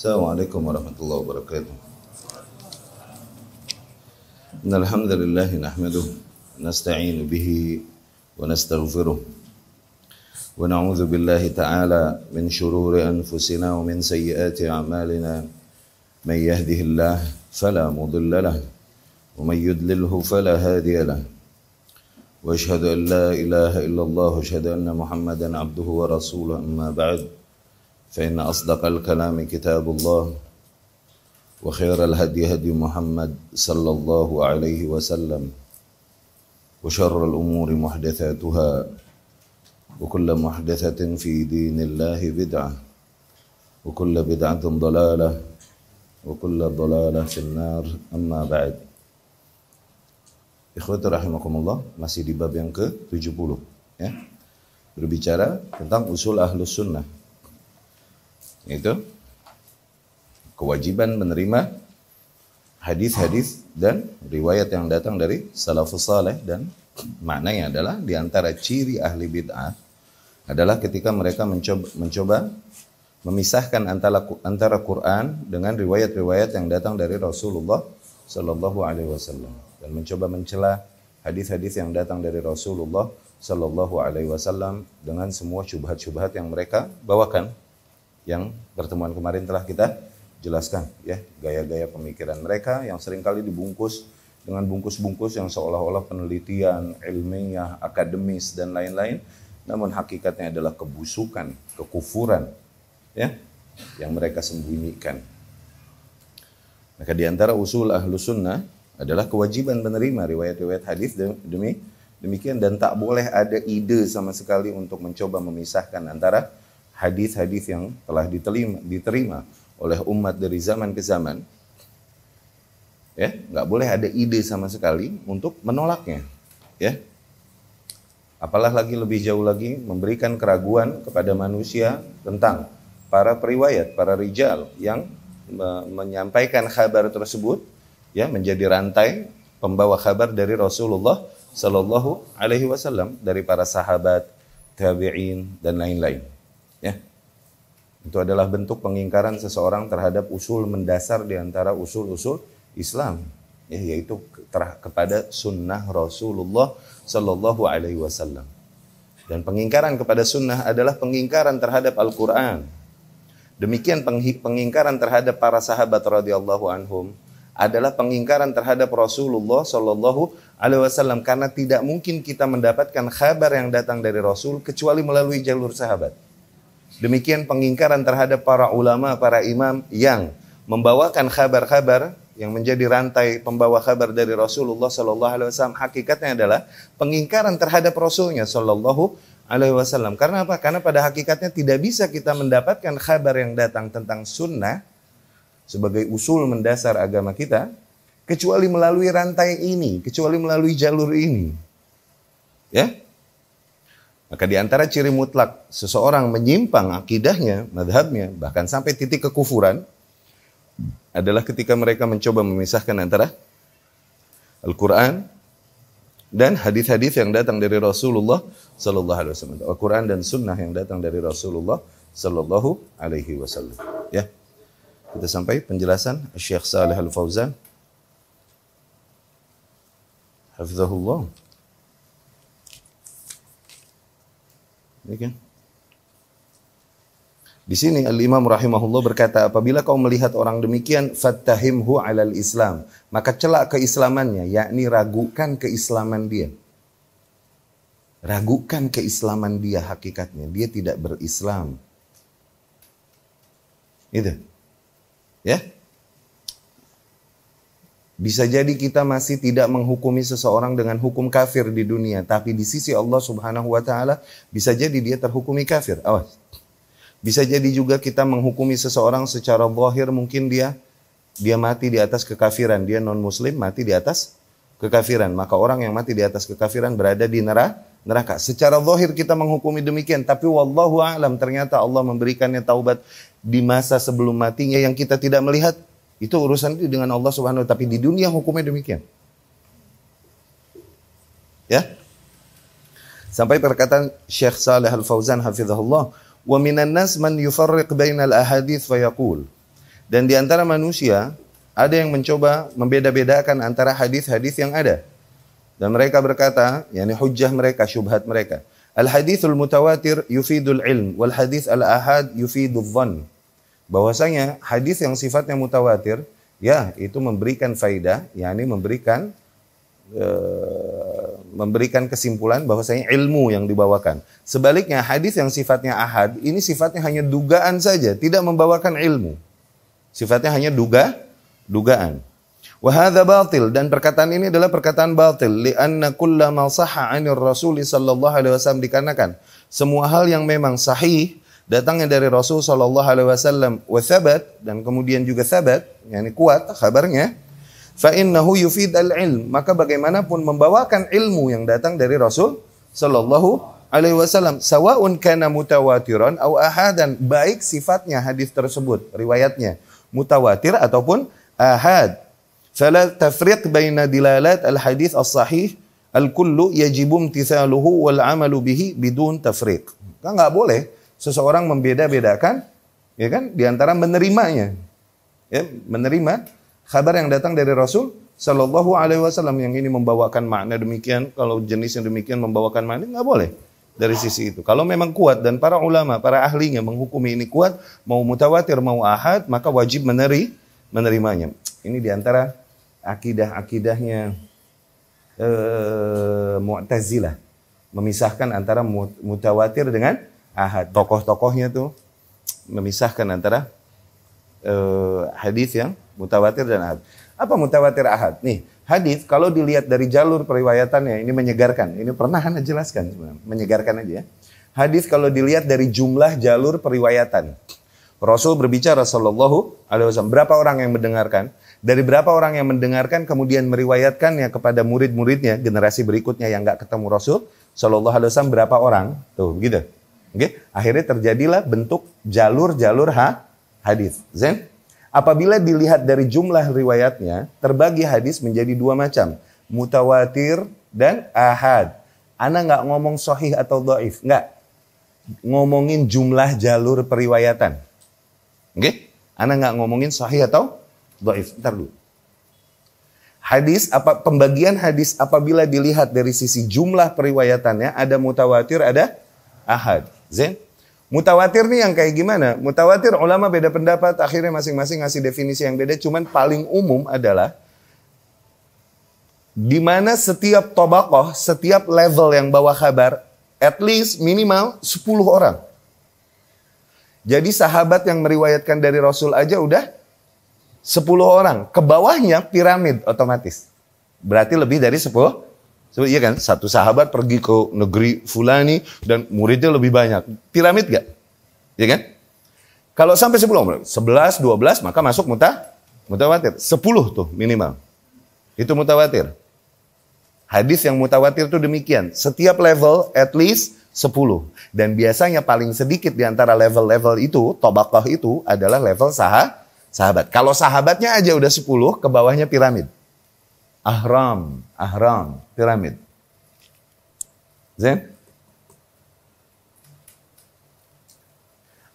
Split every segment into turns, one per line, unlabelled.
Assalamualaikum warahmatullahi wabarakatuh. Innal hamdalillah nahmaduhu nasta'inu bihi wa nastaghfiruh wa na'udzu billahi ta'ala min shururi anfusina wa min sayyiati a'malina. May yahdihillahu fala mudilla lahu wa may yudlilhu fala hadiya lahu. Wa asyhadu an la ilaha illallah wa asyhadu anna Muhammadan 'abduhu wa rasuluhu, amma ba'd. فإن أصدق الكلام كتاب الله وخير الهدي هدي محمد صلى الله عليه وسلم وشر الأمور محدثاتها وكل محدثة في دين الله بدعة وكل بدعة ضلالة وكل ضلالة في النار أما بعد. Ikhwati rahimakumullah, masih di bab yang ke-70 ya. Berbicara tentang usul ahlus sunnah, itu kewajiban menerima hadis-hadis dan riwayat yang datang dari salafus saleh, dan maknanya adalah diantara ciri ahli bid'ah adalah ketika mereka mencoba memisahkan antara Quran dengan riwayat-riwayat yang datang dari Rasulullah Sallallahu Alaihi Wasallam, dan mencoba mencela hadis-hadis yang datang dari Rasulullah Sallallahu Alaihi Wasallam dengan semua syubhat-syubhat yang mereka bawakan, yang pertemuan kemarin telah kita jelaskan ya, gaya-gaya pemikiran mereka yang seringkali dibungkus dengan bungkus-bungkus yang seolah-olah penelitian ilmiah, akademis dan lain-lain, namun hakikatnya adalah kebusukan, kekufuran ya, yang mereka sembunyikan. Maka di antara usul ahlus sunnah adalah kewajiban menerima riwayat-riwayat hadis demikian, dan tak boleh ada ide sama sekali untuk mencoba memisahkan antara hadis-hadis yang telah diterima oleh umat dari zaman ke zaman, ya, nggak boleh ada ide sama sekali untuk menolaknya, ya. Apalah lagi lebih jauh lagi memberikan keraguan kepada manusia tentang para periwayat, para rijal yang menyampaikan kabar tersebut, ya, menjadi rantai pembawa kabar dari Rasulullah Sallallahu Alaihi Wasallam, dari para sahabat, tabi'in dan lain-lain. Ya, itu adalah bentuk pengingkaran seseorang terhadap usul mendasar di antara usul-usul Islam, ya, yaitu kepada sunnah Rasulullah Sallallahu Alaihi Wasallam. Dan pengingkaran kepada sunnah adalah pengingkaran terhadap Al-Quran. Demikian pengingkaran terhadap para sahabat radhiyallahu anhum adalah pengingkaran terhadap Rasulullah Sallallahu Alaihi Wasallam, karena tidak mungkin kita mendapatkan kabar yang datang dari Rasul kecuali melalui jalur sahabat. Demikian pengingkaran terhadap para ulama, para imam yang membawakan kabar-kabar yang menjadi rantai pembawa kabar dari Rasulullah Sallallahu Alaihi Wasallam, hakikatnya adalah pengingkaran terhadap Rasulnya Sallallahu Alaihi Wasallam. Karena apa? Karena pada hakikatnya tidak bisa kita mendapatkan kabar yang datang tentang sunnah sebagai usul mendasar agama kita kecuali melalui rantai ini, kecuali melalui jalur ini, ya. Maka di antara ciri mutlak seseorang menyimpang akidahnya, madhabnya, bahkan sampai titik kekufuran, adalah ketika mereka mencoba memisahkan antara Al-Quran dan hadis-hadis yang datang dari Rasulullah Sallallahu Alaihi Wasallam. Al-Quran dan Sunnah yang datang dari Rasulullah Sallallahu Alaihi Wasallam. Ya, kita sampai penjelasan Syekh Shalih Al-Fauzan, hafizahullah. Di sini Al-Imam rahimahullah berkata, apabila kau melihat orang demikian, fattahimhu alal Islam, maka celak keislamannya, yakni ragukan keislaman dia. Ragukan keislaman dia, hakikatnya dia tidak berislam. Itu. Ya. Bisa jadi kita masih tidak menghukumi seseorang dengan hukum kafir di dunia, tapi di sisi Allah Subhanahu wa taala bisa jadi dia terhukumi kafir. Awas. Bisa jadi juga kita menghukumi seseorang secara zahir, mungkin dia mati di atas kekafiran, dia non muslim mati di atas kekafiran, maka orang yang mati di atas kekafiran berada di neraka. Secara zahir kita menghukumi demikian, tapi wallahu a'lam ternyata Allah memberikannya taubat di masa sebelum matinya yang kita tidak melihat. Itu urusan itu dengan Allah Subhanahu wa taala, tapi di dunia hukumnya demikian. Ya. Sampai perkataan Syekh Shalih Al-Fauzan hafizahullah, wa minan nas man yufarriq bainal ahadits fayaqul. Dan di antara manusia ada yang mencoba membeda-bedakan antara hadis-hadis yang ada. Dan mereka berkata, yakni hujjah mereka, syubhat mereka. Al-hadithul mutawatir yufidul ilm, wal hadith al-ahad yufidul dhann. Bahwasanya hadis yang sifatnya mutawatir, ya itu memberikan faidah, yakni memberikan kesimpulan bahwasanya ilmu yang dibawakan. Sebaliknya hadis yang sifatnya ahad, ini sifatnya hanya dugaan saja, tidak membawakan ilmu. Sifatnya hanya dugaan. Wa hadza batil, dan perkataan ini adalah perkataan batil, li'anna kullama sahha 'anir Rasul sallallahu alaihi wasallam, dikarenakan semua hal yang memang sahih datangnya dari Rasul sallallahu alaihi wasallam wa thabat, dan kemudian juga thabat, yakni kuat kabarnya, fa innahu yufid al-ilm, maka bagaimanapun membawakan ilmu yang datang dari Rasul sallallahu alaihi wasallam, sawaun kana mutawatiran aw ahadan, baik sifatnya hadis tersebut, riwayatnya mutawatir ataupun ahad. Fala tafriq baina dilalat al-hadis as-sahih al-kullu yajibu imtithaluhu wal 'amalu bihi bidun tafriq. Kan enggak boleh seseorang membeda-bedakan, ya kan, di antara menerimanya. Ya, menerima kabar yang datang dari Rasul sallallahu alaihi wasallam yang ini membawakan makna demikian, kalau jenis yang demikian membawakan makna, enggak boleh dari sisi itu. Kalau memang kuat dan para ulama, para ahlinya menghukumi ini kuat, mau mutawatir mau ahad, maka wajib menerimanya. Ini diantara akidah-akidahnya Mu'tazilah, memisahkan antara mutawatir dengan ahad. Tokoh-tokohnya tuh memisahkan antara hadis yang mutawatir dan ahad. Apa mutawatir ahad? Nih, hadis kalau dilihat dari jalur periwayatannya, ini menyegarkan. Ini pernah Anda jelaskan sebenarnya. Menyegarkan aja ya. Hadis kalau dilihat dari jumlah jalur periwayatan. Rasul berbicara sallallahu alaihi wasallam, berapa orang yang mendengarkan? Dari berapa orang yang mendengarkan kemudian meriwayatkannya kepada murid-muridnya, generasi berikutnya yang enggak ketemu Rasul sallallahu alaihi wasallam, berapa orang? Tuh, begitu. Oke, akhirnya terjadilah bentuk jalur-jalur hadis. Zen? Apabila dilihat dari jumlah riwayatnya, terbagi hadis menjadi dua macam, mutawatir dan ahad. Ana nggak ngomong sahih atau dhaif, nggak. Ngomongin jumlah jalur periwayatan. Oke? Ana nggak ngomongin sahih atau dhaif. Ntar dulu. Pembagian hadis apabila dilihat dari sisi jumlah periwayatannya, ada mutawatir, ada ahad. Zen? Mutawatir nih yang kayak gimana? Mutawatir ulama beda pendapat, akhirnya masing-masing ngasih definisi yang beda, cuman paling umum adalah di mana setiap tabaqah, setiap level yang bawa kabar, at least minimal 10 orang. Jadi sahabat yang meriwayatkan dari Rasul aja udah 10 orang. Ke bawahnya piramid otomatis. Berarti lebih dari 10. Iya kan, satu sahabat pergi ke negeri fulani dan muridnya lebih banyak. Piramid gak? Iya kan? Kalau sampai 10, 11, 12 maka masuk mutawatir. 10 tuh minimal. Itu mutawatir. Hadis yang mutawatir itu demikian. Setiap level at least 10. Dan biasanya paling sedikit di antara level-level itu, tabaqah itu adalah level sahabat. Kalau sahabatnya aja udah 10, ke bawahnya piramid. Ahram, piramid. Zen?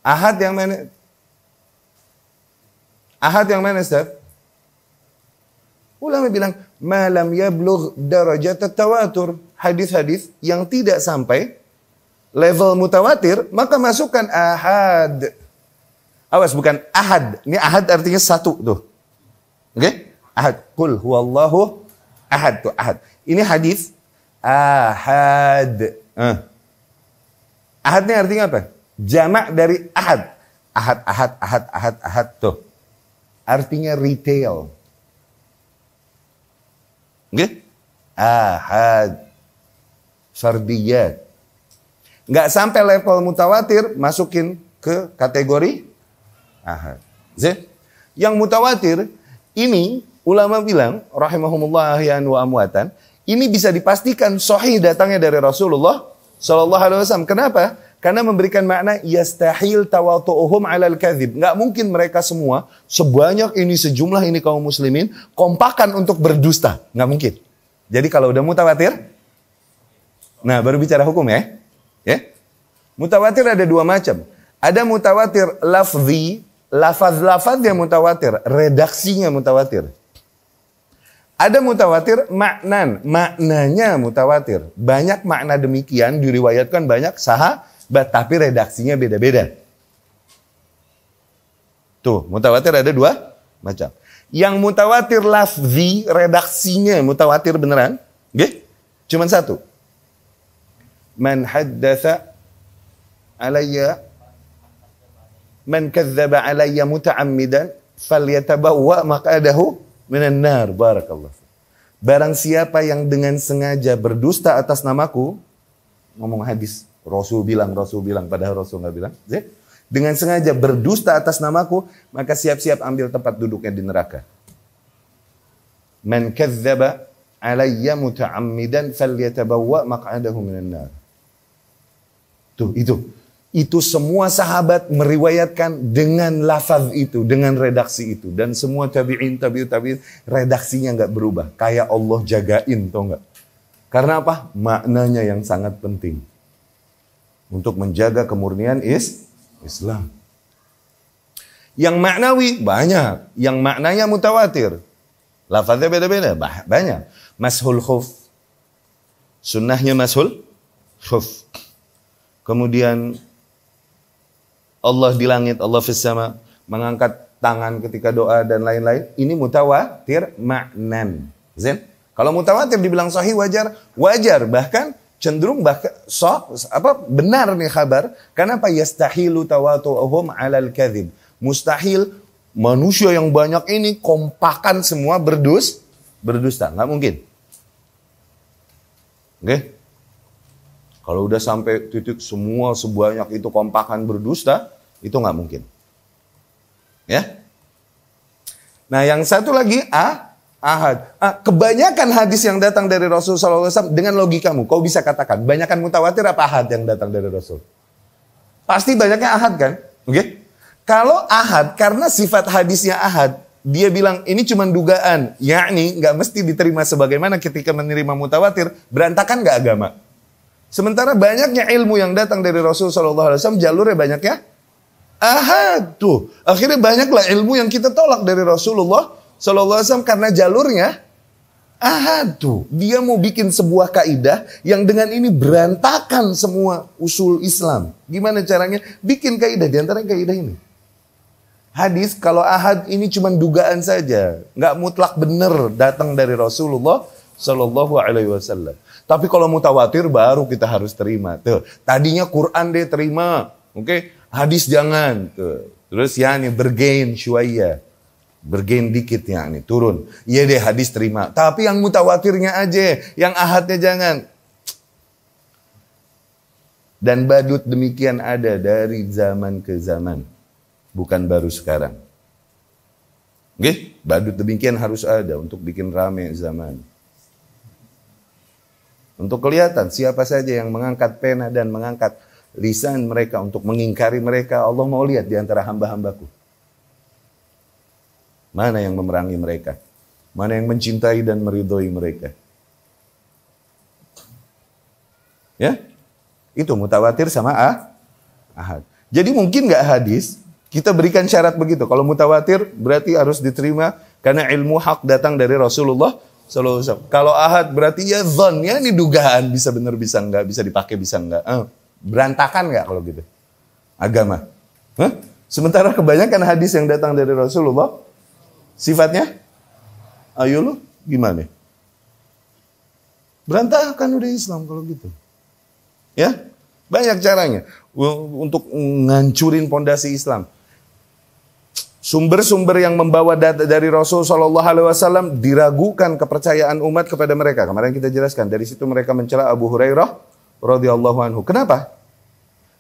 Ahad yang mana? Ahad yang mana, Ustaz? Ulama bilang, malam yablugh darajat tawatur. Hadis-hadis yang tidak sampai level mutawatir, maka masukkan ahad. Awas, bukan ahad. Ini ahad artinya satu tuh. Oke? Ahad. Qul huwallahu ahad. Tuh, ahad. Ini hadis ahad. Ahadnya artinya apa? Jamak dari ahad. Ahad. Tuh. Artinya retail. Oke? Ahad. Fardiyat. Nggak sampai level mutawatir, masukin ke kategori ahad. Yang mutawatir, ini ulama bilang, rahimahumullah ahyan wa amwatan, ini bisa dipastikan sahih datangnya dari Rasulullah sallallahu alaihi wasallam. Kenapa? Karena memberikan makna yastahil tawatu'uhum 'alal kadzib. Enggak mungkin mereka semua sebanyak ini, sejumlah ini kaum muslimin kompakan untuk berdusta. Enggak mungkin. Jadi kalau udah mutawatir, nah baru bicara hukum ya. Ya. Mutawatir ada dua macam. Ada mutawatir lafzi, lafaz-lafaznya mutawatir, redaksinya mutawatir. Ada mutawatir maknanya mutawatir. Banyak makna demikian diriwayatkan banyak sahabat, tapi redaksinya beda-beda. Tuh, mutawatir ada dua macam. Yang mutawatir lafzi, redaksinya mutawatir beneran, okay? Cuman satu. Man haddatsa alayya, man kadzdzaba alayya muta'ammidan falyatabawwa maq'adahu minan nar. Barakallah. Barang siapa yang dengan sengaja berdusta atas namaku, ngomong hadis, Rasul bilang, padahal Rasul nggak bilang. Dengan sengaja berdusta atas namaku, maka siap-siap ambil tempat duduknya di neraka. Man kadzdzaba alayya muta'ammidan falyatabawwa maq'adahu minan nar. Tuh, itu semua sahabat meriwayatkan dengan lafaz itu, dengan redaksi itu. Dan semua tabi'in, redaksinya nggak berubah. Kayak Allah jagain, tau nggak? Karena apa? Maknanya yang sangat penting. Untuk menjaga kemurnian Islam. Yang maknawi banyak. Yang maknanya mutawatir. Lafaznya beda-beda, banyak. Mashul khuf. Sunnahnya mashul khuf. Kemudian Allah di langit, Allah fis sama, mengangkat tangan ketika doa dan lain-lain. Ini mutawatir maknan. Zain? Kalau mutawatir dibilang sahih wajar, bahkan cenderung benar nih kabar. Kenapa? Yastahilu tawatu'uhum 'alal kadzib. Mustahil manusia yang banyak ini kompakan semua berdusta. Nggak mungkin. Oke? Kalau udah sampai titik semua sebanyak itu kompakan berdusta, itu nggak mungkin. Ya. Nah, yang satu lagi ahad. Kebanyakan hadis yang datang dari Rasul SAW dengan logikamu, kau bisa katakan banyakan mutawatir apa ahad yang datang dari Rasul? Pasti banyaknya ahad kan? Oke? Kalau ahad, karena sifat hadisnya ahad, dia bilang ini cuma dugaan, yakni nggak mesti diterima sebagaimana ketika menerima mutawatir, berantakan nggak agama? Sementara banyaknya ilmu yang datang dari Rasul SAW, jalurnya banyaknya ahad. Tuh, akhirnya banyaklah ilmu yang kita tolak dari Rasulullah SAW karena jalurnya ahad. Tuh, dia mau bikin sebuah kaidah yang dengan ini berantakan semua usul Islam. Gimana caranya? Bikin kaidah, diantaranya kaidah ini. Hadis kalau ahad ini cuma dugaan saja, nggak mutlak benar datang dari Rasulullah SAW. Tapi kalau mutawatir baru kita harus terima. Tuh, tadinya Quran deh terima, oke? Hadis jangan. Tuh. Terus ya nih bergain syuaya. Bergain dikit ya nih, turun. Iya deh hadis terima. Tapi yang mutawatirnya aja, yang ahadnya jangan. Dan badut demikian ada dari zaman ke zaman. Bukan baru sekarang. Oke? Badut demikian harus ada untuk bikin rame zaman. Untuk kelihatan siapa saja yang mengangkat pena dan mengangkat lisan mereka untuk mengingkari mereka, Allah mau lihat di antara hamba-hambaku. Mana yang memerangi mereka? Mana yang mencintai dan meridhoi mereka? Ya? Itu mutawatir sama ahad. Jadi mungkin nggak hadis, kita berikan syarat begitu. Kalau mutawatir berarti harus diterima karena ilmu hak datang dari Rasulullah SAW. Kalau ahad berarti ya zon, ya ini dugaan, bisa benar bisa enggak, bisa dipakai bisa enggak. Berantakan enggak kalau gitu? Agama. Sementara kebanyakan hadis yang datang dari Rasulullah sifatnya, ayo lu gimana? Berantakan udah Islam kalau gitu. Ya, banyak caranya untuk ngancurin pondasi Islam. Sumber-sumber yang membawa data dari Rasul SAW diragukan kepercayaan umat kepada mereka. Kemarin kita jelaskan, dari situ mereka mencela Abu Hurairah radhiyallahu anhu. Kenapa?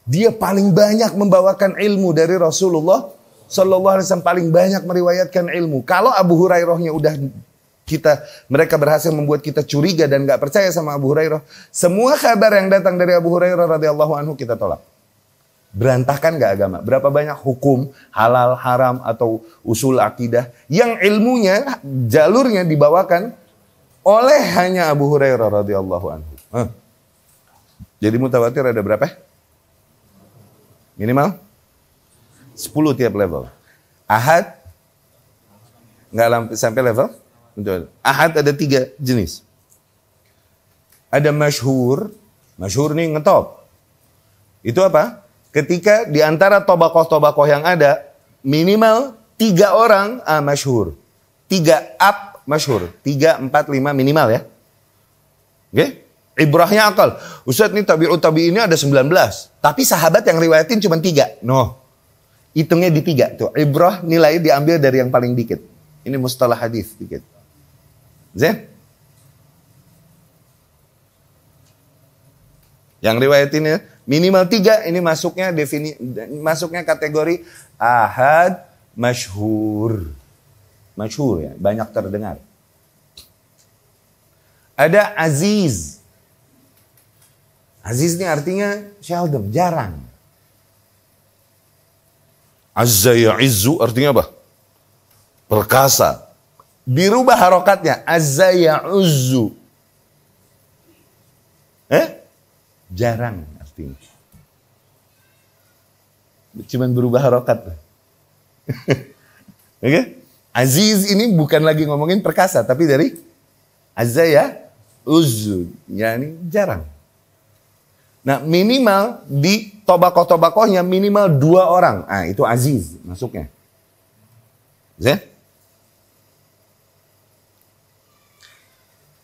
Dia paling banyak membawakan ilmu dari Rasulullah SAW, paling banyak meriwayatkan ilmu. Kalau Abu Hurairahnya udah mereka berhasil membuat kita curiga dan nggak percaya sama Abu Hurairah, semua kabar yang datang dari Abu Hurairah radhiyallahu anhu kita tolak. Berantakan gak agama? Berapa banyak hukum, halal, haram, atau usul akidah yang ilmunya, jalurnya dibawakan oleh hanya Abu Hurairah radhiyallahu anhu. Jadi mutawatir ada berapa? Minimal 10 tiap level. Ahad nggak sampai level. Betul. Ahad ada 3 jenis. Ada masyhur. Masyhur nih ngetop. Itu apa? Ketika di antara tobakoh-tobakoh yang ada, minimal 3 orang masyhur. 3 up masyhur. 3, 4, 5 minimal ya. Oke? Ibrahnya akal. Ustaz nih tabi'ut tabi'in ini ada 19. Tapi sahabat yang riwayatin cuma 3. No. Hitungnya di 3 tuh. Ibrah nilai diambil dari yang paling dikit. Ini mustalah hadis dikit. Zen? Yang riwayatinnya minimal 3 ini masuknya kategori ahad masyhur. Masyhur ya, banyak terdengar. Ada aziz. Aziz ini artinya seldom, jarang. Azza ya'izzu artinya apa? Perkasa. Dirubah harokatnya. Azza ya'uzzu. Jarang artinya. Cuman berubah harokat. Oke? Aziz ini bukan lagi ngomongin perkasa, tapi dari azza ya'uzzu. Yani jarang. Nah minimal di tobakoh-tobakohnya minimal 2 orang. Ah itu aziz masuknya. Zah?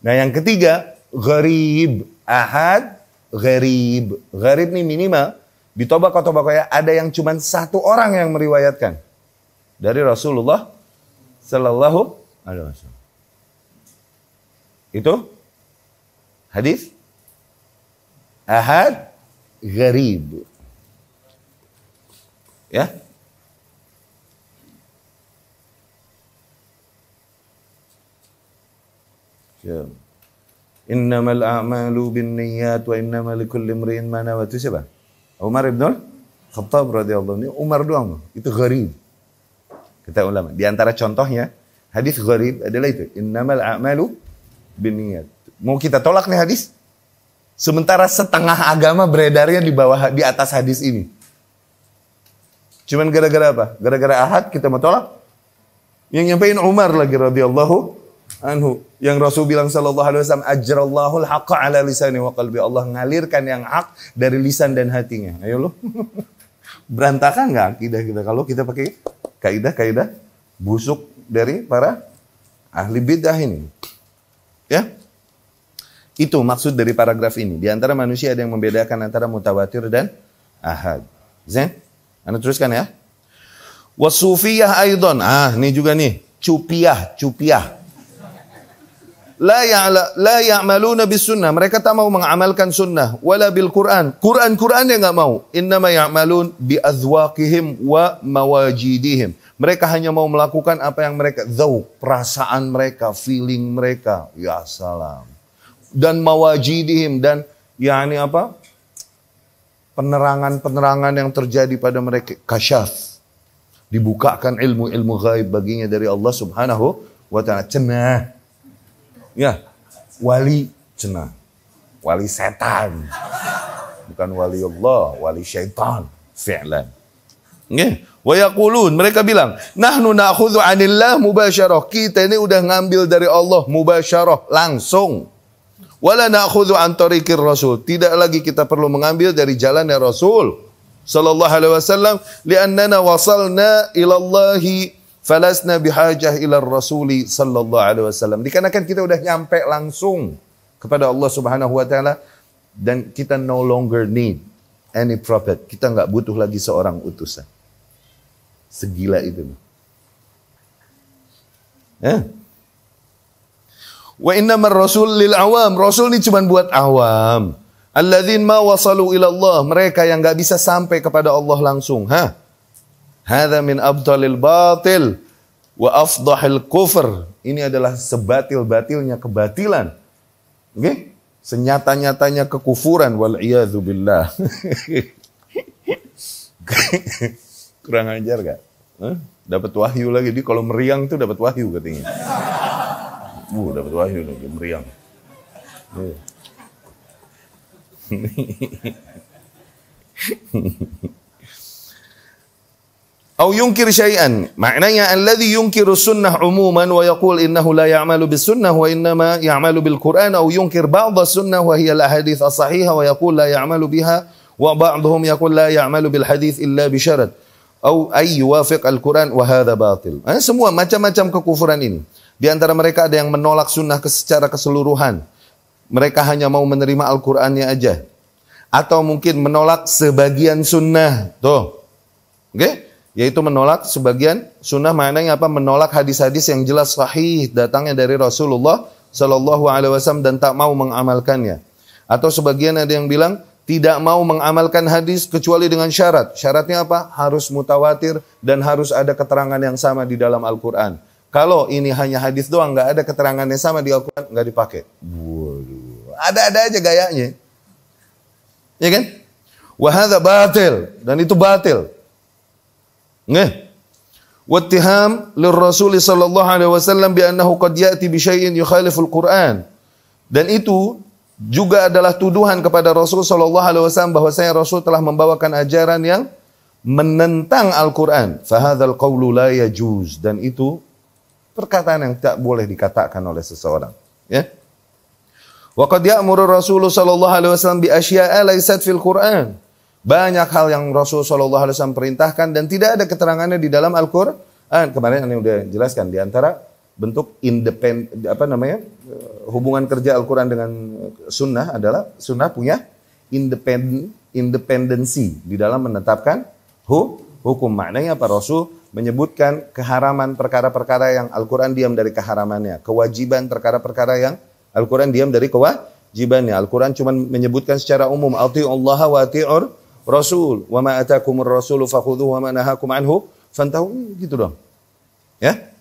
Nah yang ketiga, gharib. Ahad, gharib. Gharib nih minimal di tobakoh-tobakohnya ada yang cuma 1 orang yang meriwayatkan. Dari Rasulullah Sallallahu Alaihi Wasallam. Itu hadis ahad gharib. Ya. Innamal a'malu binniyat wa innamal likulli imri'in ma nawa. Itu siapa? Umar ibn Khattab radhiyallahu anhu. Umar doang. Itu gharib. Kata ulama. Di antara contohnya hadis gharib adalah itu. Innamal a'malu binniyat. Mau kita tolak nih hadis? Sementara setengah agama beredarnya di atas hadis ini. Cuman gara-gara apa? Gara-gara ahad kita mau tolak? Yang nyampein Umar lagi radhiyallahu anhu. Yang Rasul bilang sallallahu alaihi wasallam ajrallahu al-haqqa ala lisani wa qalbi. Allah ngalirkan yang hak dari lisan dan hatinya. Ayo lo. Berantakan enggak akidah kita kalau kita pakai kaidah-kaidah busuk dari para ahli bidah ini. Ya? Itu maksud dari paragraf ini. Di antara manusia ada yang membedakan antara mutawatir dan ahad. Zen? Anda teruskan ya. Wasufiyah aidon. Ini juga nih. Cupiah. La ya'maluna bis sunnah. Mereka tak mau mengamalkan sunnah. Wala bil Quran. Quran dia nggak mau. Innama ya'malun bi azwaqihim wa mawajidihim. Mereka hanya mau melakukan apa yang mereka dzauq, perasaan mereka, feeling mereka. Ya salam. Dan mawajidihim dan yakni apa? Penerangan-penerangan yang terjadi pada mereka, kasyaf. Dibukakan ilmu-ilmu gaib baginya dari Allah Subhanahu wa taala. Cenah. Ya, wali cenah. Wali setan. Bukan wali Allah, wali syaitan. Fi'lan. Nggih. Wa yaqulun, mereka bilang, nahnu na'khudhu 'anillah mubasyarah. Kita ini udah ngambil dari Allah mubasyarah, langsung. Wala na'khudhu 'an tariqir rasul. Tidak lagi kita perlu mengambil dari jalannya Rasul sallallahu alaihi wasallam, li'annana wasalna ila Allahi falasna bihajah ila rasuli sallallahu alaihi wasallam. Dikarenakan kita udah nyampe langsung kepada Allah Subhanahu wa taala dan kita no longer need any prophet. Kita enggak butuh lagi seorang utusan. Segila itu. Wa innamar rasul lil awam. Rasul ini cuma buat awam. Alladzin ma wasalu ila Allah. Mereka yang enggak bisa sampai kepada Allah langsung. Hadza min abdalil batil wa afdahil kufr. Ini adalah sebatil-batilnya kebatilan. Oke? Senyata-nyatanya kekufuran wal iyadzu billah. Kurang ajar gak? Dapat wahyu lagi. Dia kalau meriang tuh dapat wahyu katanya. Dapat wahyu lagi, meriang. Au yunkir syai'an. Maknanya alladhi yunkiru sunnah umuman wa yaqul innahu la ya'malu bis sunnah wa innama ya'malu bil Qur'an au yunkir ba'd as-sunnah wa hiya al-ahadits as-sahihah wa yaqul la ya'malu biha wa ba'dhum yaqul la ya'malu bil hadits illa bi syarat au ay yuwafiq al-Qur'an wa hadha batil. Semua macam-macam kekufuran ini. Di antara mereka ada yang menolak sunnah secara keseluruhan. Mereka hanya mau menerima Al-Qur'annya aja. Atau mungkin menolak sebagian sunnah. Tuh. Oke? Yaitu menolak sebagian sunnah, maknanya apa? Menolak hadis-hadis yang jelas sahih datangnya dari Rasulullah Sallallahu Alaihi Wasallam dan tak mau mengamalkannya. Atau sebagian ada yang bilang tidak mau mengamalkan hadis kecuali dengan syarat. Syaratnya apa? Harus mutawatir dan harus ada keterangan yang sama di dalam Al-Quran. Kalau ini hanya hadis doang, nggak ada keterangan yang sama di Al-Quran, nggak dipakai. Waduh, ada-ada aja gayanya, ya kan? Wahada batil, dan itu batil. Wattiham lirrasul sallallahu alaihi wasallam bi annahu qad ya'ti bi syai'in yukhaliful Qur'an. Dan itu juga adalah tuduhan kepada Rasul sallallahu alaihi wasallam bahwasanya Rasul telah membawakan ajaran yang menentang Al-Qur'an. Fa hadzal qawlu la yajuz, dan itu perkataan yang tak boleh dikatakan oleh seseorang, ya. Wa qad ya'muru Rasul sallallahu alaihi wasallam bi asya'a laysat fil Qur'an. Banyak hal yang Rasul Shallallahu Alaihi Wasallam perintahkan dan tidak ada keterangannya di dalam Al-Quran. Kemarin ini udah jelaskan, di antara bentuk hubungan kerja Al-Quran dengan Sunnah adalah Sunnah punya independensi di dalam menetapkan hukum. Maknanya apa? Rasul menyebutkan keharaman perkara-perkara yang Al-Quran diam dari keharamannya, kewajiban perkara-perkara yang Al-Quran diam dari kewajibannya. Al-Quran cuma menyebutkan secara umum, ati'ullaha wa ati'ur Rasul, wa ma atakumur rasulu fakhudhuhu wa ma nahakum anhu fantahu, gitu dong. Ya.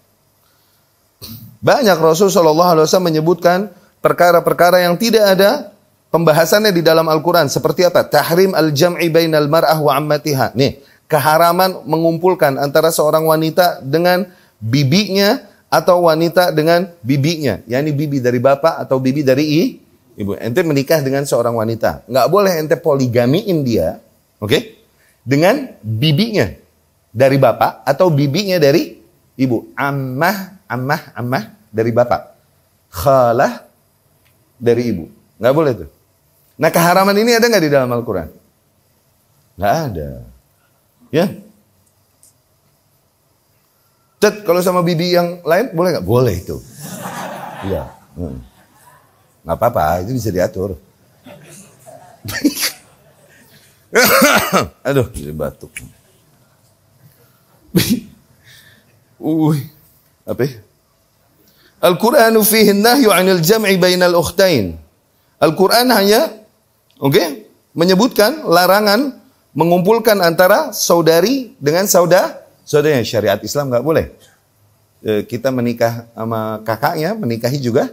Banyak Rasul sallallahu alaihi wasallam menyebutkan perkara-perkara yang tidak ada pembahasannya di dalam Al-Qur'an, seperti apa? Tahrim al-jam'i bainal mar'ah wa ammatiha. Nih, keharaman mengumpulkan antara seorang wanita dengan bibinya atau wanita dengan bibinya, yakni bibi dari bapak atau bibi dari ibu. Ente menikah dengan seorang wanita, nggak boleh ente poligamiin dia. Oke, dengan bibinya dari bapak atau bibinya dari ibu. Ammah dari bapak. Khalah dari ibu. Nggak boleh tuh. Nah, keharaman ini ada nggak di dalam Al-Quran? Nggak ada. Ya. Tet, kalau sama bibi yang lain boleh nggak? Boleh itu. Iya. Nggak apa-apa, itu bisa diatur. Aduh, jadi batuk. Apa? Al-Qur'anu fihi nahyu 'anil jam'i bainal ukhtain. Al-Qur'an hanya menyebutkan larangan mengumpulkan antara saudari dengan saudaranya. Syariat Islam nggak boleh. Kita menikah sama kakaknya, menikahi juga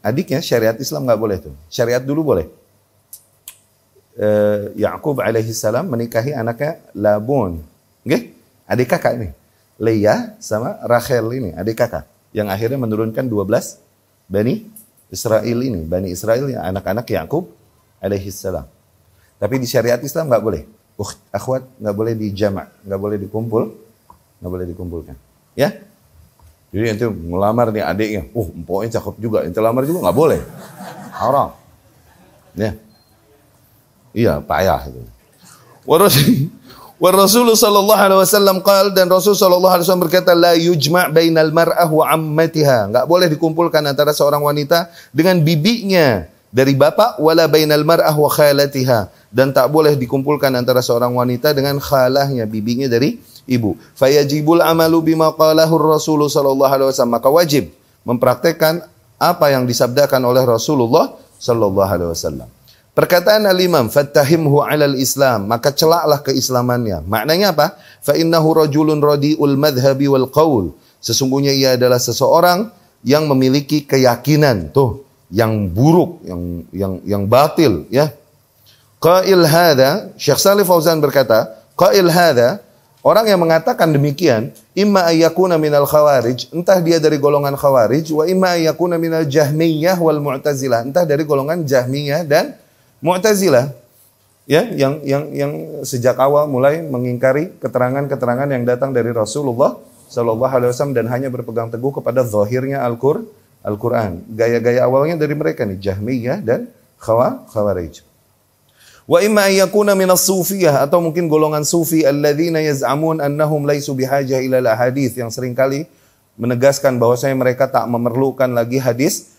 adiknya, syariat Islam nggak boleh tuh. Syariat dulu boleh. Ya'qub alaihi salam menikahi anaknya Labun. Adik kakak ini. Leah sama Rachel ini, adik kakak. Yang akhirnya menurunkan 12 Bani Israel ini. Bani Israel yang anak-anak Ya'qub alaihi salam. Tapi di syariat Islam nggak boleh. Akhwat nggak boleh dijama', nggak boleh nggak boleh dikumpulkan. Ya? Jadi ente ngelamar nih adiknya, empoknya cakep juga, ente lamar juga nggak boleh, haram. Ya, iya payah itu. Wa Rasulullah sallallahu alaihi wasallam qala, dan Rasul sallallahu alaihi wasallam berkata, la yujma' bainal mar'ah wa ammatiha. Nggak boleh dikumpulkan antara seorang wanita dengan bibinya dari bapak, wala bainal mar'ah wa khalatiha, dan tak boleh dikumpulkan antara seorang wanita dengan khalahnya, bibinya dari ibu. Fayajibul amalu bima qalahu Rasulullah sallallahu alaihi wasallam. Maka wajib mempraktekkan apa yang disabdakan oleh Rasulullah sallallahu alaihi wasallam. Perkataan al-Imam, fattahimhu 'alal Islam, maka celaklah keislamannya. Maknanya apa? Fa innahu rajulun radiul madhhabi wal qaul. Sesungguhnya ia adalah seseorang yang memiliki keyakinan yang buruk, yang batil, ya. Qail hadza, Syekh Shalih Fauzan berkata, qail hadza, orang yang mengatakan demikian, imma ayyakuna minal khawarij, entah dia dari golongan khawarij, wa imma ayyakuna minal jahmiyah wal mu'tazilah, entah dari golongan jahmiyah dan mu'tazilah. ya, yang sejak awal mulai mengingkari keterangan-keterangan yang datang dari Rasulullah Sallallahu Alaihi Wasallam dan hanya berpegang teguh kepada zahirnya Al-Quran. Gaya-gaya awalnya dari mereka nih, Jahmiyah dan Khawarij. Wa imma yakuna minas sufiyah, atau mungkin golongan sufi alladzina yaz'amun annahum laisu bihajah ila al-ahadits, yang seringkali menegaskan bahwasanya mereka tak memerlukan lagi hadis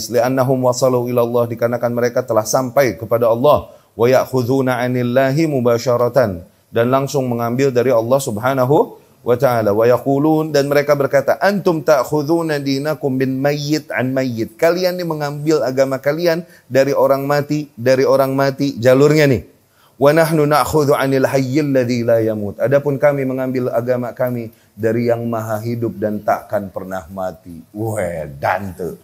li'annahum wasalu ila Allah, dikarenakan mereka telah sampai kepada Allah, wa ya'khudhuna 'anillahi mubasharatan, dan langsung mengambil dari Allah Subhanahu wa ta'ala, wa yaqulun, dan mereka berkata, antum ta'khudhuna dinakum bin mayyit an mayyit, kalian ini mengambil agama kalian dari orang mati, jalurnya nih. Wa nahnu na'khudhu 'anil hayyil ladzi la yamut, adapun kami mengambil agama kami dari yang maha hidup dan takkan pernah mati. Dante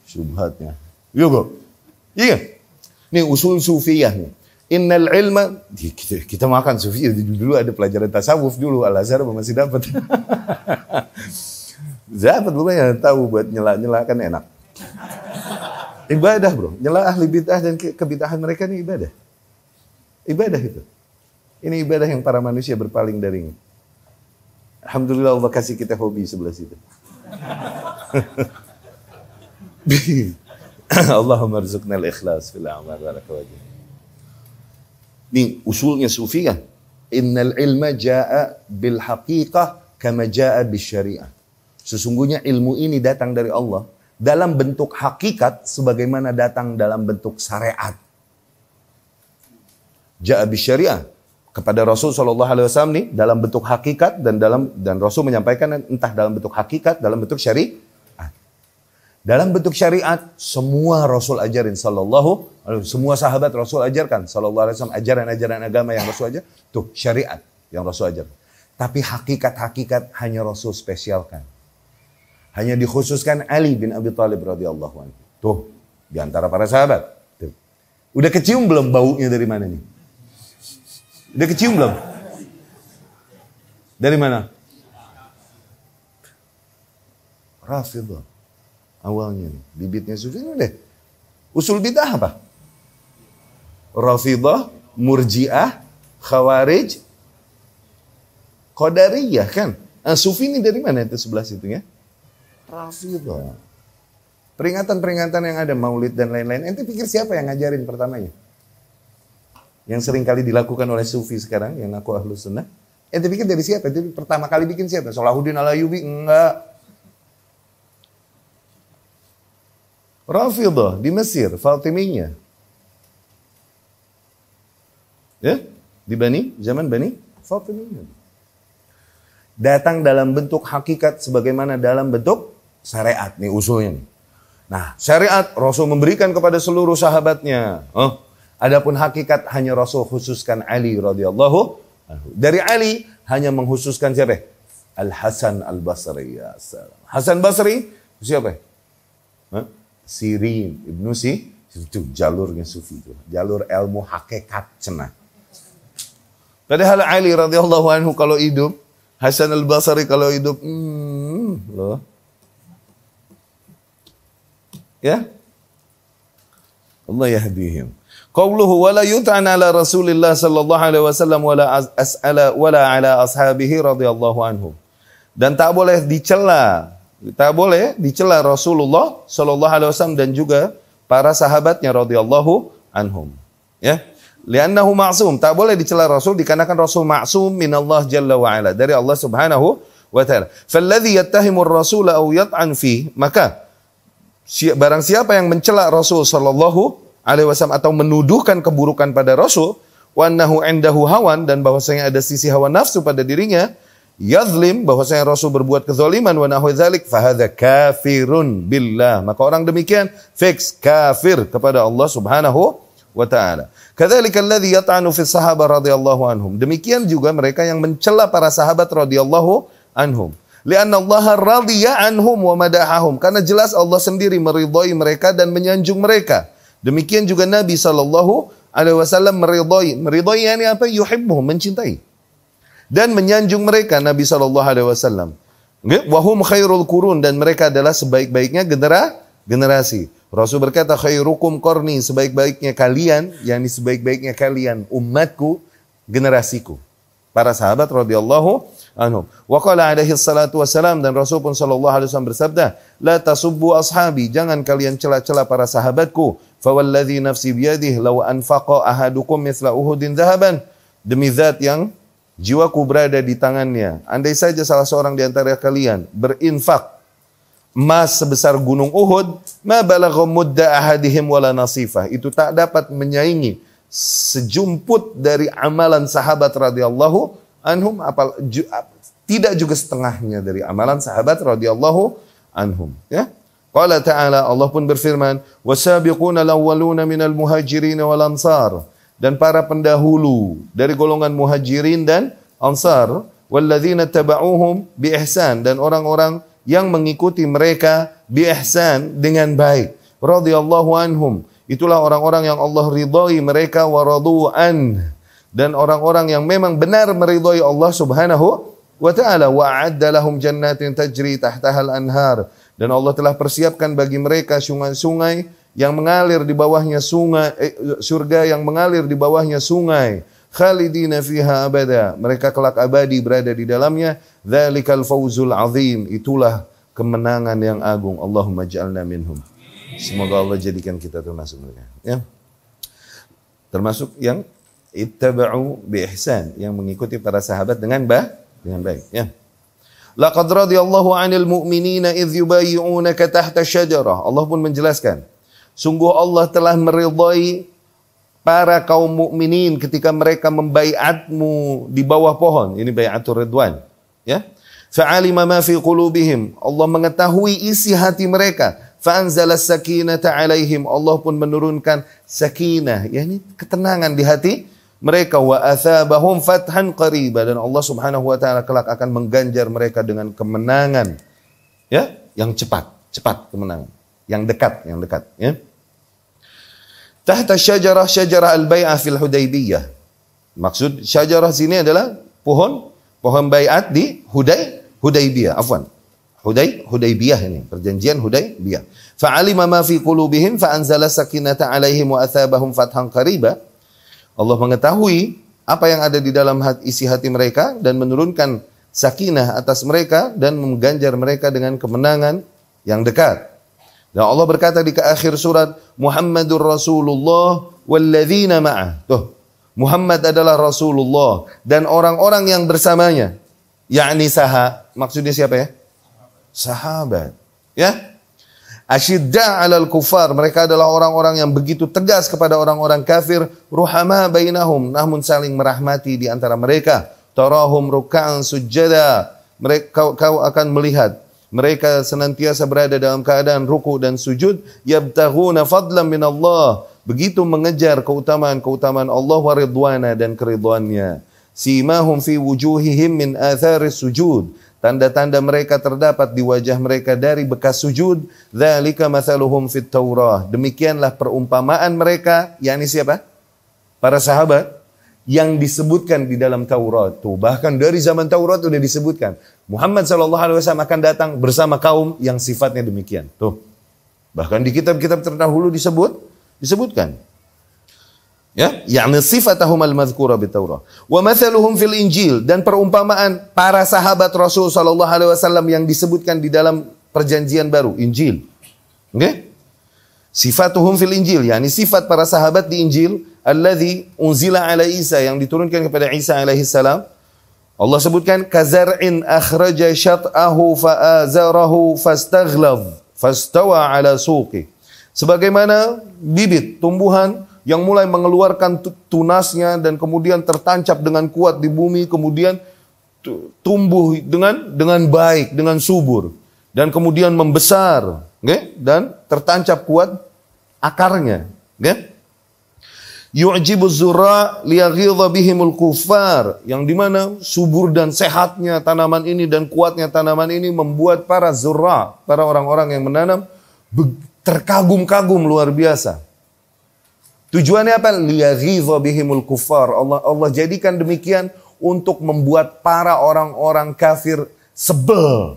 syubhatnya. Yuk, iya. Nih usul sufiyah nih. Innal ilma, kita makan sufi dulu, ada pelajaran tasawuf dulu, Al-Azhar masih dapat. Dapat lumayan, tahu buat nyela-nyela kan enak. Ibadah bro, nyela ahli bid'ah dan kebid'ahan mereka ini ibadah. Ibadah itu. Ini ibadah yang para manusia berpaling darinya. Alhamdulillah Allah kasih kita hobi sebelah situ. Allahumma rzuqnal ikhlas fil a'mal barakatuh. Ini usulnya sufiyah. Innal ilma jaa bil haqiqah kama jaa bis syariah. Sesungguhnya ilmu ini datang dari Allah dalam bentuk hakikat sebagaimana datang dalam bentuk syariat. Jaa bis syariah, kepada Rasul sallallahu alaihi wasallam nih dalam bentuk hakikat, dan Rasul menyampaikan entah dalam bentuk hakikat, dalam bentuk syariat. Dalam bentuk syariat, semua Rasul ajarin sallallahu alaihi wasallam, semua sahabat Rasul ajarkan sallallahu alaihi wasallam, ajaran-ajaran agama yang Rasul ajar, tuh syariat yang Rasul ajar. Tapi hakikat-hakikat hanya Rasul spesialkan. Hanya dikhususkan Ali bin Abi Thalib radhiyallahu anhu. Tuh, di antara para sahabat. Tuh. Udah kecium belum baunya dari mana nih? Udah kecium belum? Dari mana? Rafidhah. Awalnya nih, bibitnya sufi ini deh. Usul bid'ah apa? Rafidhah, Murji'ah, Khawarij, Qadariyah kan? Sufi ini dari mana itu sebelah situnya? Rafidhah. Peringatan-peringatan yang ada, maulid dan lain-lain. Ente pikir siapa yang ngajarin pertamanya? Yang sering kali dilakukan oleh sufi sekarang, yang ngaku ahlus sunnah. Ente pikir dari siapa? Itu pertama kali bikin siapa? Salahuddin Al-Ayyubi? Enggak. Rafidhah di Mesir, Fatimiyah. Ya, di zaman Bani Fatimiyah. Datang dalam bentuk hakikat sebagaimana dalam bentuk syariat. Nih usulnya nih. Nah, syariat Rasul memberikan kepada seluruh sahabatnya. Adapun hakikat hanya Rasul khususkan Ali radhiyallahu anhu. Dari Ali hanya mengkhususkan siapa? Al-Hasan Al-Basri. Ya salam. Hasan Basri siapa? Sirin, Ibnu itu jalurnya sufi itu. Jalur ilmu hakikat cenah. Padahal Ali radhiyallahu anhu kalau hidup, Hasan Al-Basri kalau hidup, loh. Ya? Allah yahdihim. Qauluhu wala yut'an ala Rasulillah sallallahu alaihi wasallam wala ala ashabihi radhiyallahu anhum. Dan tak boleh dicela Rasulullah sallallahu alaihi wasallam dan juga para sahabatnya radhiyallahu anhum. Ya. Li'annahu ma'sum, tak boleh dicela Rasul dikarenakan Rasul ma'sum minallah jalla wa ala, dari Allah Subhanahu wa taala. Falladhi yattahimu ar-rasul aw yat'an fi, maka barang siapa yang mencela Rasul sallallahu alaihi wasallam atau menuduhkan keburukan pada Rasul, wa annahu indahu hawan, dan bahwasanya ada sisi hawa nafsu pada dirinya, yazlim, bahwasanya Rasul berbuat kezaliman, wa nahwu dzalik, fa hadza kafirun billah, maka orang demikian fix kafir kepada Allah Subhanahu wa taala. Kadzalika alladzi yat'anu fi sahabah radhiyallahu anhum, demikian juga mereka yang mencela para sahabat radhiyallahu anhum. Lianna Allah radhiya anhum wa madahahum, karena jelas Allah sendiri meridhai mereka dan menyanjung mereka. Demikian juga Nabi sallallahu alaihi wasallam meridhai yani apa? Yuhibbuhum, mencintai dan menyanjung mereka Nabi sallallahu alaihi wasallam. Wa hum khairul qurun, dan mereka adalah sebaik-baiknya generasi. Rasul berkata, khairukum qarni, sebaik-baiknya kalian, yakni sebaik-baiknya kalian, umatku, generasiku. Para sahabat radhiyallahu anhum. Wa qala alaihi salatu wassalam, dan Rasul pun sallallahu alaihi wasallam bersabda, la tasubbu ashabi, jangan kalian cela-cela para sahabatku. Fa walladzi nafsi biyadihi law anfaqa ahadukum mithla Uhudin dhahaban, demi zat yang jiwaku berada di tangannya, andai saja salah seorang di antara kalian berinfak emas sebesar gunung Uhud, ma balagha mudda ahadihim wala nasifah, itu tak dapat menyaingi sejumput dari amalan sahabat radhiyallahu anhum, tidak juga setengahnya dari amalan sahabat radhiyallahu anhum. Ya, qala ta'ala, Allah pun berfirman, wasabiquna alawwaluna minal muhajirin wal ansar, dan para pendahulu dari golongan muhajirin dan ansar, walladzina taba'uhum bi ihsan, dan orang-orang yang mengikuti mereka bi ihsan, dengan baik, radhiyallahu anhum, itulah orang-orang yang Allah ridhai mereka, wa radu an, dan orang-orang yang memang benar meridhai Allah subhanahu wa ta'ala, wa a'adda lahum jannatin tajri tahtaha al-anhar, dan Allah telah persiapkan bagi mereka sungai-sungai yang mengalir di bawahnya surga yang mengalir di bawahnya sungai, khalidina fiha abada, mereka kelak abadi berada di dalamnya, dzalikal fawzul azim, itulah kemenangan yang agung. Allahumma ja'alna minhum. Semoga Allah jadikan kita termasuk mereka, ya. Termasuk yang ittaba'u bi ihsan, yang mengikuti para sahabat dengan baik, ya. Laqad radiyallahu 'anil mu'minina idh yubayyi'unaka tahta syajarah. Allah pun menjelaskan, sungguh Allah telah meridhai para kaum mukminin ketika mereka membaiatmu di bawah pohon. Ini baiatur ridwan, ya. Fa'alima ma fi qulubihim, Allah mengetahui isi hati mereka. Fa'anzala sakinata 'alaihim, Allah pun menurunkan sakinah, yakni ketenangan di hati mereka. Wa athabahum fathan qariba, dan Allah Subhanahu wa taala kelak akan mengganjar mereka dengan kemenangan, ya, yang cepat kemenangan, yang dekat, ya. Tahta syajarah al-bai'ah fil Hudaybiyah. Maksud syajarah sini adalah pohon bai'at di Hudaybiyah, Hudaybiyah ini, perjanjian Hudaybiyah. Fa'alima ma fi qulubihim fa'anzala sakinata 'alaihim wa athabahum fathan qariba. Allah mengetahui apa yang ada di dalam isi hati mereka dan menurunkan sakinah atas mereka dan mengganjar mereka dengan kemenangan yang dekat. Dan Allah berkata di akhir surat, Muhammadur Rasulullah walladzina ma'ah. Tuh, Muhammad adalah Rasulullah dan orang-orang yang bersamanya. Yakni maksudnya siapa ya? Sahabat. Ya. Asyidda 'alal kufar, mereka adalah orang-orang yang begitu tegas kepada orang-orang kafir, ruhama bainahum, namun saling merahmati di antara mereka. Tarahum ruk'an sujada, mereka kau akan melihat mereka senantiasa berada dalam keadaan ruku dan sujud, yabtaghuna fadlan min Allah, begitu mengejar keutamaan Allah, wa ridwana, dan keridhaannya. Simahum fi wujuhihim min atharis sujud, tanda-tanda mereka terdapat di wajah mereka dari bekas sujud. Dzalika mathaluhum fit Taurah, demikianlah perumpamaan mereka, yakni siapa? Para sahabat yang disebutkan di dalam Taurat. Tuh, bahkan dari zaman Taurat sudah disebutkan Muhammad SAW akan datang bersama kaum yang sifatnya demikian. Tuh, bahkan di kitab-kitab terdahulu disebutkan. Ya, yakni sifatahum al-madhkura di Taurat. Wa mathaluhum fil Injil, dan perumpamaan para sahabat Rasul SAW yang disebutkan di dalam perjanjian baru, Injil. Oke? Sifatuhum fil Injil, yakni sifat para sahabat di Injil, alladzi unzila ala Isa, yang diturunkan kepada Isa alaihi salam. Allah sebutkan, kazar'in akhraja syat'ahu fa'azarahu fastaghlab fastawa ala suqi, sebagaimana bibit tumbuhan yang mulai mengeluarkan tunasnya dan kemudian tertancap dengan kuat di bumi, kemudian tumbuh dengan baik, dengan subur, dan kemudian membesar, okay? Dan tertancap kuat akarnya, okay? Yu'jibu zurra liyaghidha bihimul kuffar, yang dimana subur dan sehatnya tanaman ini dan kuatnya tanaman ini membuat para zurra, para orang-orang yang menanam, terkagum-kagum luar biasa. Tujuannya apa? Liyaghidha bihimul kuffar. Allah jadikan demikian untuk membuat para orang-orang kafir sebel.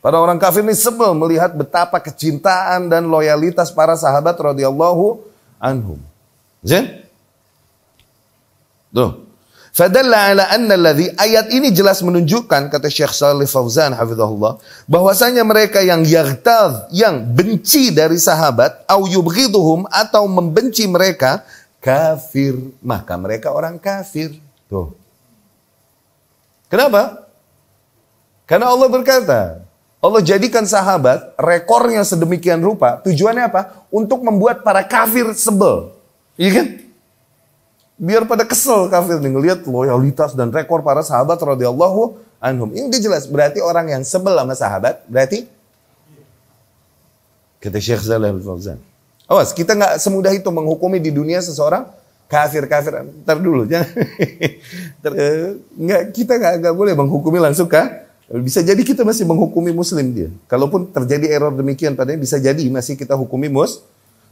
Para orang kafir ini sebel melihat betapa kecintaan dan loyalitas para sahabat radhiyallahu anhum. Zin? Tuh. Fadalla ala anna alladhi, ayat ini jelas menunjukkan, kata Syekh Shalih Fauzan hafizahullah, bahwasanya mereka yang yaghtadh, yang benci dari sahabat, au yubghiduhum, atau membenci mereka, kafir, maka mereka orang kafir. Tuh. Kenapa? Karena Allah berkata, Allah jadikan sahabat rekornya sedemikian rupa, tujuannya apa? Untuk membuat para kafir sebel. Iya kan? Biar pada kesel kafir nih ngelihat loyalitas dan rekor para sahabat radhiyallahu anhum. Ini udah jelas, berarti orang yang sebel sama sahabat, berarti kata Syekh Shalih Fauzan. Awas, kita nggak semudah itu menghukumi di dunia seseorang kafir. Ntar dulu, jangan. Kita nggak boleh menghukumi langsung kah? Bisa jadi kita masih menghukumi muslim dia. Kalaupun terjadi error demikian padanya, bisa jadi masih kita hukumi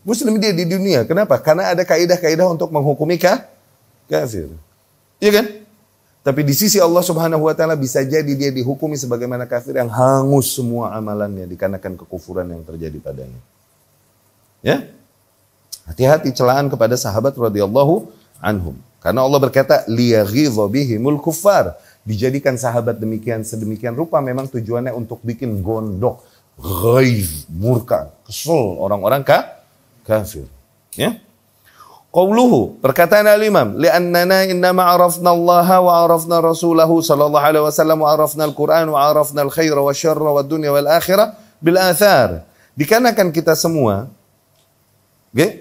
muslim dia di dunia. Kenapa? Karena ada kaidah-kaidah untuk menghukumi kafir. Iya kan? Tapi di sisi Allah Subhanahu wa taala bisa jadi dia dihukumi sebagaimana kafir yang hangus semua amalannya dikarenakan kekufuran yang terjadi padanya. Ya? Hati-hati celaan kepada sahabat radhiyallahu anhum. Karena Allah berkata liyaghidha bihimul kuffar. Dijadikan sahabat sedemikian rupa memang tujuannya untuk bikin gondok, ghaidh, murka, kesel orang-orang kafir. Ya? Qauluhu, perkataan al-Imam, li'annana innama arafna Allah wa arafna Rasulahu sallallahu alaihi wasallam wa arafna al-Quran wa arafna al-khaira wa syarra wa dunya wal akhirah bil athar. Dikarenakan kita semua,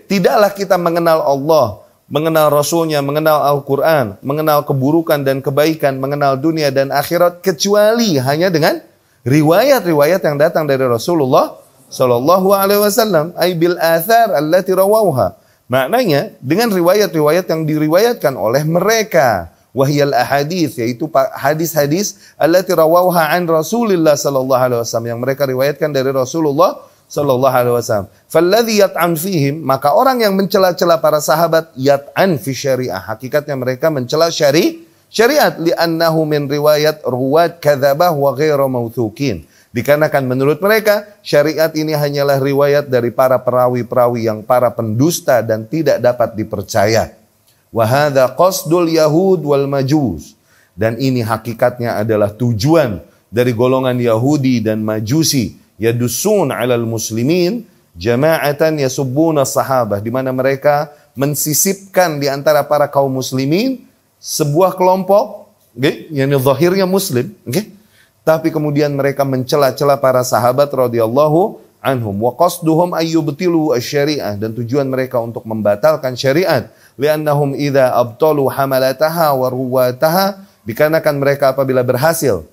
tidaklah kita mengenal Allah, mengenal Rasulnya, mengenal Al-Quran, mengenal keburukan dan kebaikan, mengenal dunia dan akhirat, kecuali hanya dengan riwayat-riwayat yang datang dari Rasulullah sallallahu alaihi wasallam, ay bil athar allati rawauha. Maknanya dengan riwayat-riwayat yang diriwayatkan oleh mereka, wahyal ahadits, yaitu hadis-hadis allati rawauha an Rasulillah sallallahu alaihi wasallam, yang mereka riwayatkan dari Rasulullah sallallahu alaihi wasallam. Falladhi yat'an fihim, maka orang yang mencela-cela para sahabat, yat'an fi syariah, hakikatnya mereka mencela syariat, li'annahu min riwayat ruwat kadzabah wa ghairu mauthuqin. Dikarenakan menurut mereka syariat ini hanyalah riwayat dari para perawi-perawi yang para pendusta dan tidak dapat dipercaya. Wa hadza qasdul yahud wal majus, dan ini hakikatnya adalah tujuan dari golongan Yahudi dan Majusi, yadusun 'alal muslimin jama'atan yasubbuna sahabah, di mana mereka mensisipkan di antara para kaum muslimin sebuah kelompok, yang zahirnya muslim, tapi kemudian mereka mencela-cela para sahabat radhiyallahu anhum. Wa qasduhum ayyubtilu asy-syari'ah, dan tujuan mereka untuk membatalkan syariat. Li'annahum idza abtalu hamalataha wa ruwataha, dikarenakan mereka apabila berhasil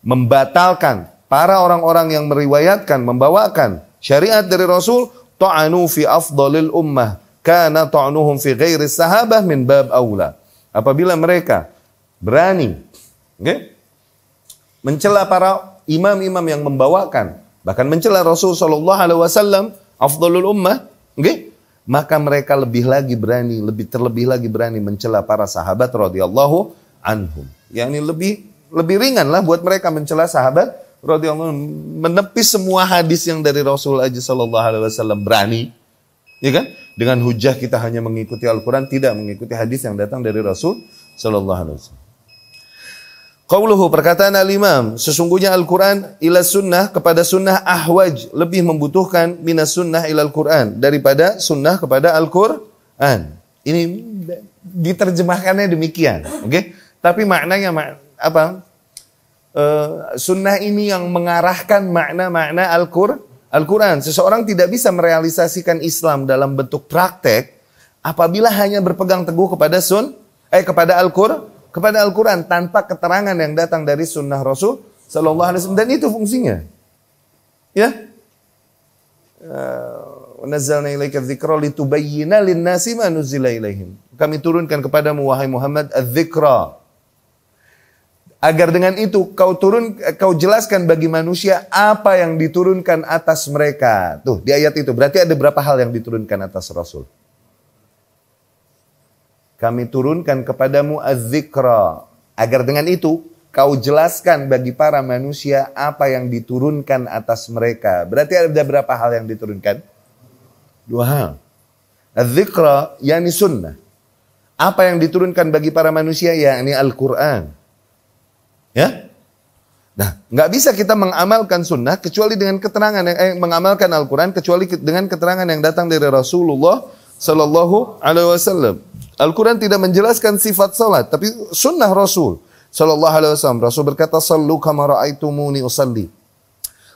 membatalkan para orang-orang yang meriwayatkan, membawakan syariat dari Rasul, ta'anu fi afdalil ummah, kana ta'nuhum fi ghairi sahabah min bab aula. Apabila mereka berani, mencela para imam-imam yang membawakan, bahkan mencela Rasul sallallahu alaihi wasallam, afdalul ummah, maka mereka lebih terlebih lagi berani mencela para sahabat radhiyallahu anhum. Yakni lebih ringan lah buat mereka mencela sahabat radhiyallahu anhum, menepis semua hadis yang dari Rasul aja sallallahu alaihi wasallam berani. Ya kan? Dengan hujah kita hanya mengikuti Al-Quran, tidak mengikuti hadis yang datang dari Rasul sallallahu alaihi wasallam. Qauluhu, perkataan al-Imam, sesungguhnya Al-Quran ila sunnah, kepada sunnah, ahwaj, lebih membutuhkan minas sunnah ila Al-Quran, daripada sunnah kepada Al-Quran. Ini diterjemahkannya demikian, tapi maknanya apa? Sunnah ini yang mengarahkan makna-makna Al-Quran. Seseorang tidak bisa merealisasikan Islam dalam bentuk praktek apabila hanya berpegang teguh kepada kepada Al-Quran tanpa keterangan yang datang dari sunnah Rasul sallallahu alaihi wasallam, dan itu fungsinya. Ya. Nazzalna ilaika dzikra litubayyana lin-nasi ma nuzila ilaihim. Kami turunkan kepadamu wahai Muhammad adz-dzikra, agar dengan itu kau jelaskan bagi manusia apa yang diturunkan atas mereka. Tuh, di ayat itu berarti ada berapa hal yang diturunkan atas Rasul? Kami turunkan kepadamu az-zikra, agar dengan itu kau jelaskan bagi para manusia apa yang diturunkan atas mereka. Berarti ada berapa hal yang diturunkan? 2 hal. Az-zikra, yakni sunnah. Apa yang diturunkan bagi para manusia, yakni Al-Quran. Ya? Nah, nggak bisa kita mengamalkan sunnah kecuali dengan keterangan mengamalkan Al-Quran kecuali dengan keterangan yang datang dari Rasulullah Sallallahu Alaihi Wasallam. Al-Quran tidak menjelaskan sifat salat, tapi sunnah Rasul Sallallahu Alaihi Wasallam. Rasul berkata, "Sallu kama ra'aitumuni usalli."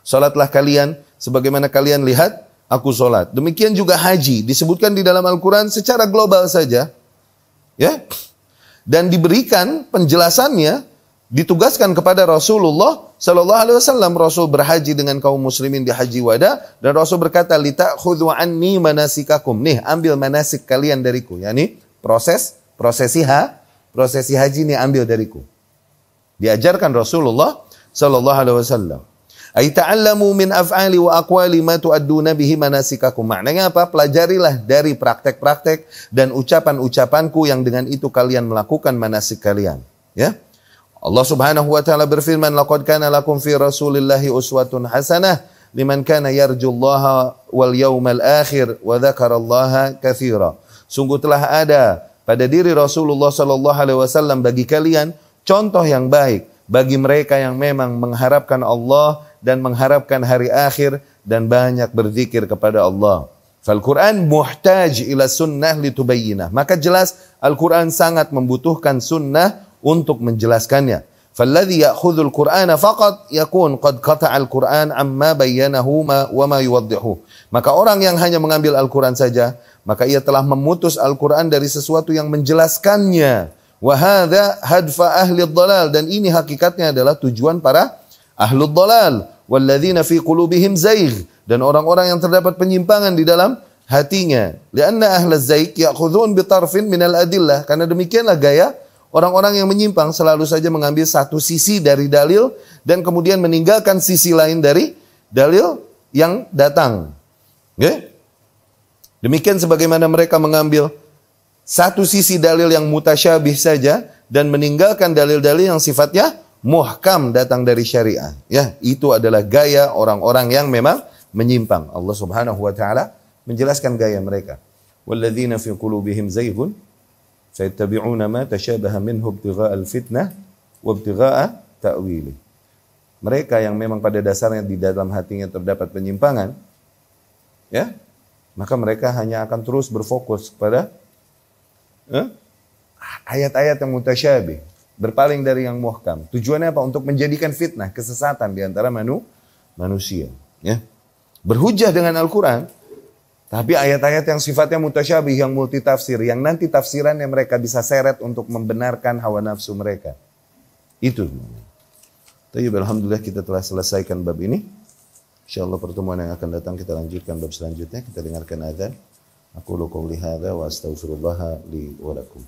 Salatlah kalian sebagaimana kalian lihat aku salat. Demikian juga haji disebutkan di dalam Al-Quran secara global saja, ya, dan diberikan penjelasannya, ditugaskan kepada Rasulullah Sallallahu Alaihi Wasallam. Rasul berhaji dengan kaum muslimin di haji wada, dan Rasul berkata, "Lita'khudhu anni manasikakum." Nih, ambil manasik kalian dariku. Yani prosesi haji ini ambil dariku. Diajarkan Rasulullah Sallallahu Alaihi Wasallam. Ay ta'allamu min af'ali wa aqwali ma tu'adduna bihi manasikakum. Maknanya apa? Pelajarilah dari praktek-praktek dan ucapan-ucapanku yang dengan itu kalian melakukan manasik kalian. Ya. Allah Subhanahu wa taala berfirman, "Laqad kana lakum fi Rasulillahi uswatun hasanah liman kana yarjullaha wal yawmal akhir wa dzakarallaha katsira." Sungguh telah ada pada diri Rasulullah sallallahu alaihi wasallam bagi kalian contoh yang baik bagi mereka yang memang mengharapkan Allah dan mengharapkan hari akhir dan banyak berzikir kepada Allah. Fal-Quran muhtaj ila sunnah litubayyinah. Maka jelas Al-Quran sangat membutuhkan sunnah untuk menjelaskannya. Falladhi ya'khudhul Qur'ana faqat yakun qad qata'a al-Qur'an amma bayyanahu wa ma yuwaddihu. Maka orang yang hanya mengambil Al-Quran saja, maka ia telah memutus Al-Quran dari sesuatu yang menjelaskannya. Wa hadza hadfa ahli dhalal, dan ini hakikatnya adalah tujuan para ahli dhalal. Walladzina fi qulubihim zaigh, dan orang-orang yang terdapat penyimpangan di dalam hatinya. Lianna ahla zaigh ya'khudhun bi tarfin minal adillah. Karena demikianlah gaya orang-orang yang menyimpang, selalu saja mengambil satu sisi dari dalil dan kemudian meninggalkan sisi lain dari dalil yang datang. Okay? Demikian sebagaimana mereka mengambil satu sisi dalil yang mutasyabih saja dan meninggalkan dalil-dalil yang sifatnya muhkam datang dari syariah. Ya, itu adalah gaya orang-orang yang memang menyimpang. Allah Subhanahu wa taala menjelaskan gaya mereka. Walladzina fi qulubihim zayghun fayattabi'una ma tashabaha minhu ibtigha'al fitnah wa ibtigha'a ta'wili. Mereka yang memang pada dasarnya di dalam hatinya terdapat penyimpangan, ya, maka mereka hanya akan terus berfokus pada ayat-ayat yang mutasyabih, berpaling dari yang muhkam. Tujuannya apa? Untuk menjadikan fitnah, kesesatan di antara manusia. Ya. Berhujjah dengan Al-Quran, tapi ayat-ayat yang sifatnya mutasyabih, yang multitafsir, yang nanti tafsirannya mereka bisa seret untuk membenarkan hawa nafsu mereka. Itu. Tapi alhamdulillah kita telah selesaikan bab ini. InsyaAllah pertemuan yang akan datang kita lanjutkan bab selanjutnya. Kita dengarkan azan. Aqulu qawli hadza wa astaghfirullah li wa lakum.